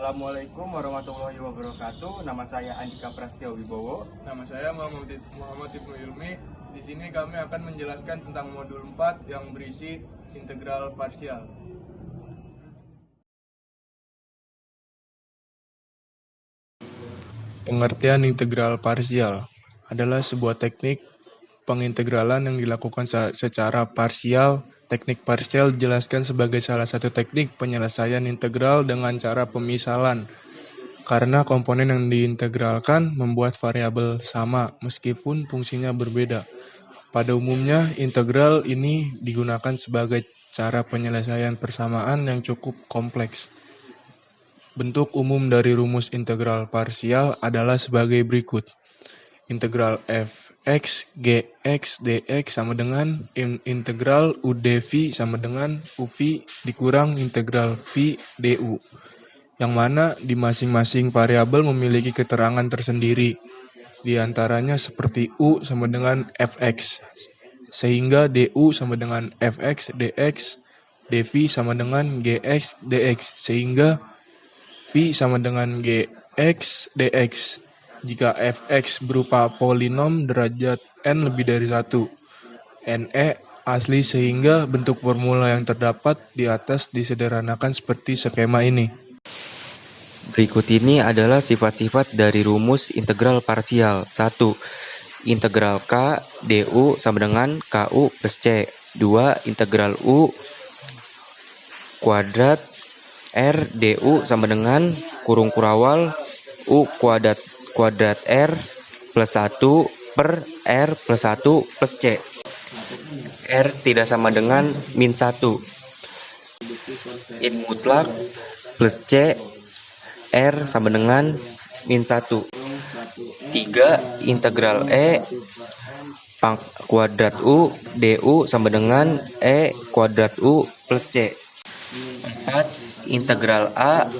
Assalamualaikum warahmatullahi wabarakatuh. Nama saya Andika Prastyo Wibowo. Nama saya Muhammad Ibnu Ilmi. Di sini kami akan menjelaskan tentang modul 4 yang berisi integral parsial. Pengertian integral parsial adalah sebuah teknik pengintegralan yang dilakukan secara parsial. Teknik parsial dijelaskan sebagai salah satu teknik penyelesaian integral dengan cara pemisalan, karena komponen yang diintegralkan membuat variabel sama meskipun fungsinya berbeda. Pada umumnya, integral ini digunakan sebagai cara penyelesaian persamaan yang cukup kompleks. Bentuk umum dari rumus integral parsial adalah sebagai berikut. Integral f(x), gx, dx sama dengan integral u dv sama dengan uv dikurang integral v du, yang mana di masing-masing variabel memiliki keterangan tersendiri. Di antaranya seperti u sama dengan fx, sehingga du sama dengan fx dx, dv sama dengan gx dx, sehingga v sama dengan gx dx. Jika fx berupa polinom derajat n lebih dari 1, ne asli, sehingga bentuk formula yang terdapat di atas disederhanakan seperti skema ini. Berikut ini adalah sifat-sifat dari rumus integral parsial. 1. Integral k du sama dengan ku plus c. 2. Integral u kuadrat r du sama dengan kurung kurawal u kuadrat r plus 1 per r plus 1 plus c. R tidak sama dengan min 1. In mutlak plus c, R sama dengan min 1. 3. Integral E kuadrat U du sama dengan E kuadrat U plus C. 4. Integral A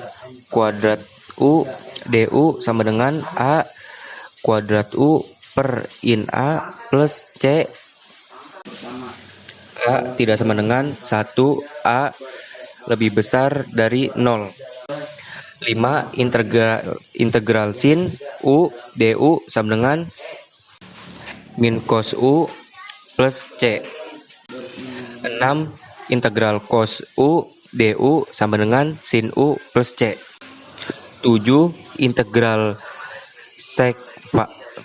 kuadrat U du sama dengan A kuadrat U per in A plus C. A tidak sama dengan 1, A lebih besar dari 0. 5. Integral sin U du sama dengan min cos U plus C. 6. Integral cos U du sama dengan sin U plus C. 7. Integral sec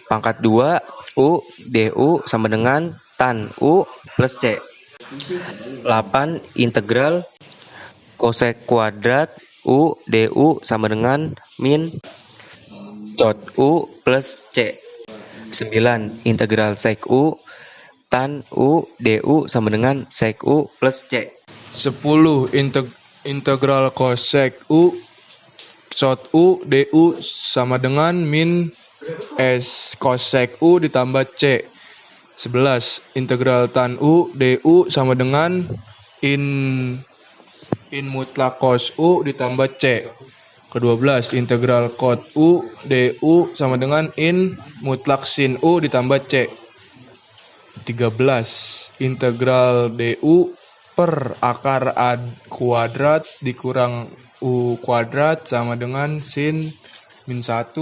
pangkat 2 U du sama dengan tan U plus C. 8. Integral cosec kuadrat U du sama dengan min cot U plus C. 9. Integral sec U tan U du sama dengan sec U plus C. 10. Integral cosec U cot U du sama dengan min S cosec U ditambah C. 11. Integral tan U du sama dengan in mutlak cos U ditambah C. Ke-12. Integral cot U du sama dengan in mutlak sin U ditambah C. 13. Integral du per akar A kuadrat dikurang U kuadrat sama dengan sin min 1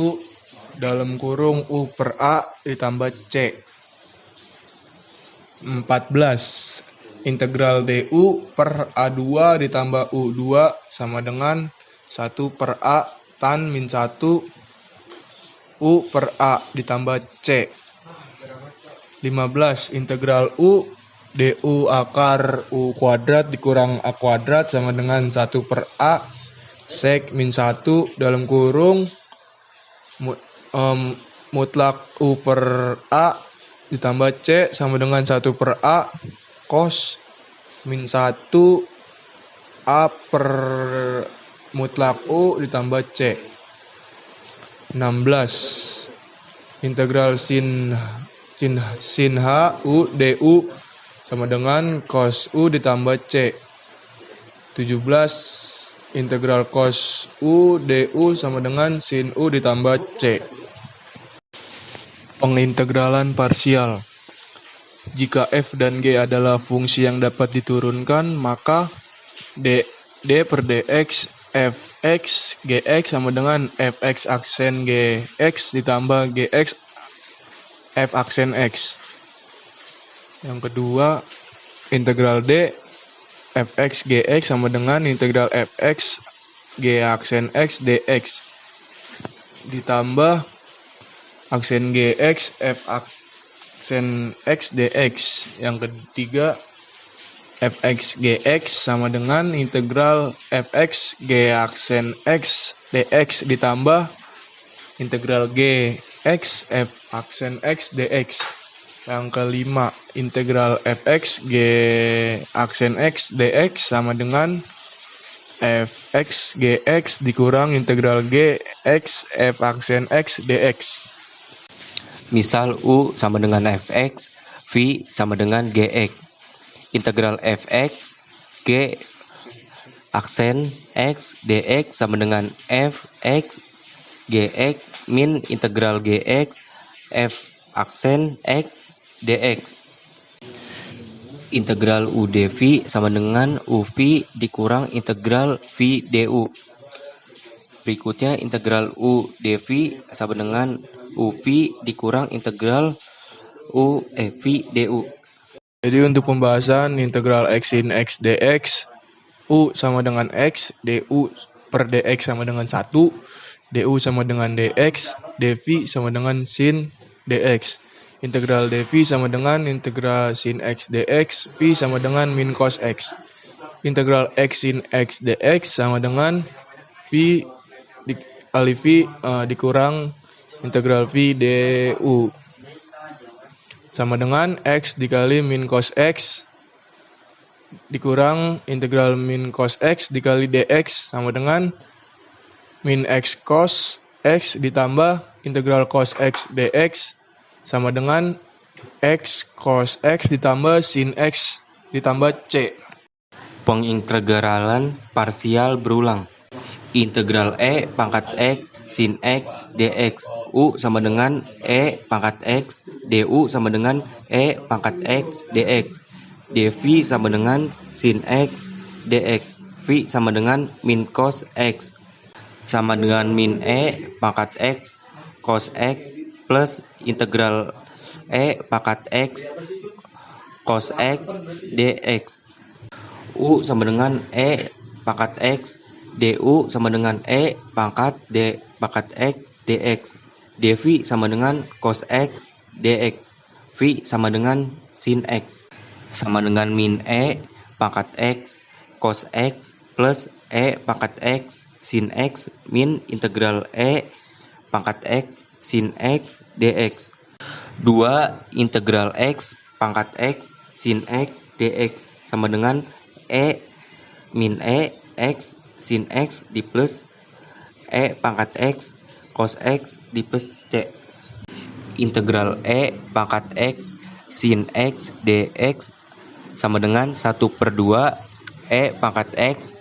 dalam kurung U per A ditambah C. 14. Integral du per A2 ditambah U2 sama dengan 1 per A tan min 1 U per A ditambah C. 15. Integral U du akar U kuadrat dikurang A kuadrat sama dengan 1 per A sec min 1 dalam kurung mutlak U per A ditambah C sama dengan 1 per A cos min 1 A per mutlak U ditambah C. 16. Integral sin H U du sama dengan cos U ditambah C. 17. Integral cos U du sama dengan sin U ditambah C. Pengintegralan parsial. Jika f dan g adalah fungsi yang dapat diturunkan, maka d per dx f fx gx sama dengan fx aksen gx ditambah gx f aksen x. Yang kedua, integral D fx gx sama dengan integral fx g aksen x dx ditambah aksen gx f aksen x dx. Yang ketiga, fx gx sama dengan integral fx g aksen x dx ditambah integral g x f aksen x dx. Yang kelima, integral fx g aksen x dx sama dengan fx gx dikurang integral g x f aksen x dx. Misal U sama dengan fx, V sama dengan gx. Integral fx g aksen x dx sama dengan fx gx min integral gx f aksen x dx. Integral u dv sama dengan uv dikurang integral v du. Berikutnya integral u dv sama dengan uv dikurang integral v du. Jadi untuk pembahasan integral x sin x dx, u sama dengan x, du per dx sama dengan 1, du sama dengan dx, dv sama dengan sin dx. Integral dv sama dengan integral sin x dx, v sama dengan min cos x. Integral x sin x dx sama dengan v dikali v dikurang integral v du sama dengan x dikali min cos x dikurang integral min cos x dikali dx sama dengan min x cos x ditambah integral cos x dx sama dengan x cos x ditambah sin x ditambah c. Pengintegralan parsial berulang. Integral e pangkat x sin x dx. U sama dengan e pangkat x, du sama dengan e pangkat x dx. dv sama dengan sin x dx. V sama dengan min cos x sama dengan min e pangkat x cos x plus integral e pangkat x cos x dx. U sama dengan e pangkat x, du sama dengan e pangkat d pangkat x dx. dv sama dengan cos x dx. V sama dengan sin x sama dengan min e pangkat x cos x plus e pangkat x sin x min integral e pangkat x sin x dx. 2 integral x pangkat x sin x dx sama dengan e min e x sin x di plus e pangkat x cos x di plus c. Integral e pangkat x sin x dx sama dengan 1/2 e pangkat x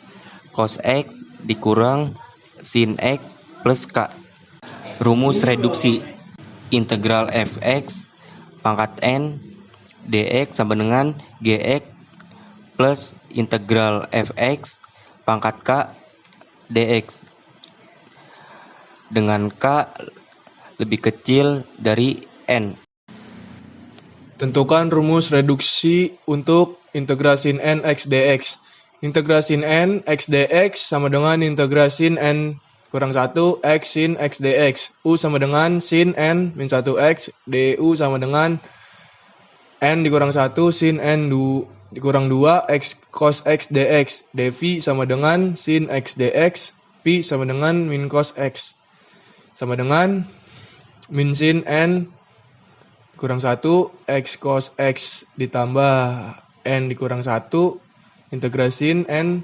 cos x dikurang sin x plus k. Rumus reduksi. Integral fx pangkat n dx sama dengan gx plus integral fx pangkat k dx dengan k lebih kecil dari n. Tentukan rumus reduksi untuk integrasi n x dx. Integrasi n x dx sama dengan integrasi n kurang 1 x sin x dx. U sama dengan sin n min 1x, du sama dengan n dikurang 1 sin n dikurang 2 x cos x dx. dv sama dengan sin x dx, v sama dengan min cos x sama dengan min sin n kurang 1 x cos x ditambah n dikurang 1 integrasi n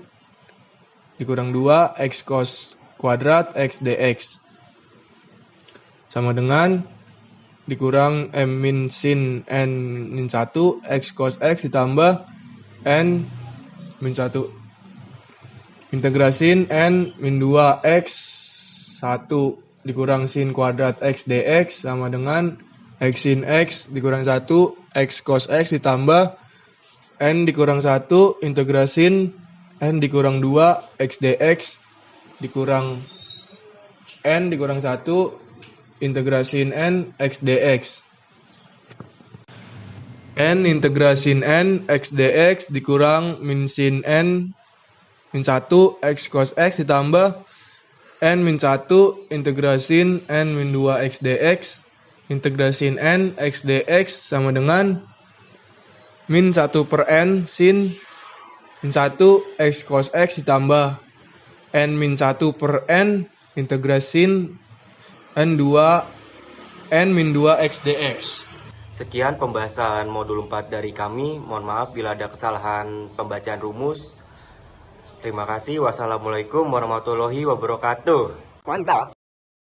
dikurang 2 x cos kuadrat x dx sama dengan dikurang m min sin n min 1 x cos x ditambah n min 1 integrasi n min 2 x 1 dikurang sin kuadrat x dx sama dengan x sin x dikurang 1 x cos x ditambah n dikurang 1 integrasi n dikurang 2 x dx dikurang N dikurang 1 integrasin N X dx. N integrasin N X dx dikurang min sin N min 1 X cos X ditambah N min 1 integrasin N min 2 X dx. Integrasin N X dx sama dengan min 1 per N sin min 1 X cos X ditambah N min 1 per N integrasin N2 N min 2 X dx. Sekian pembahasan modul 4 dari kami. Mohon maaf bila ada kesalahan pembacaan rumus. Terima kasih. Wassalamualaikum warahmatullahi wabarakatuh. Mantap.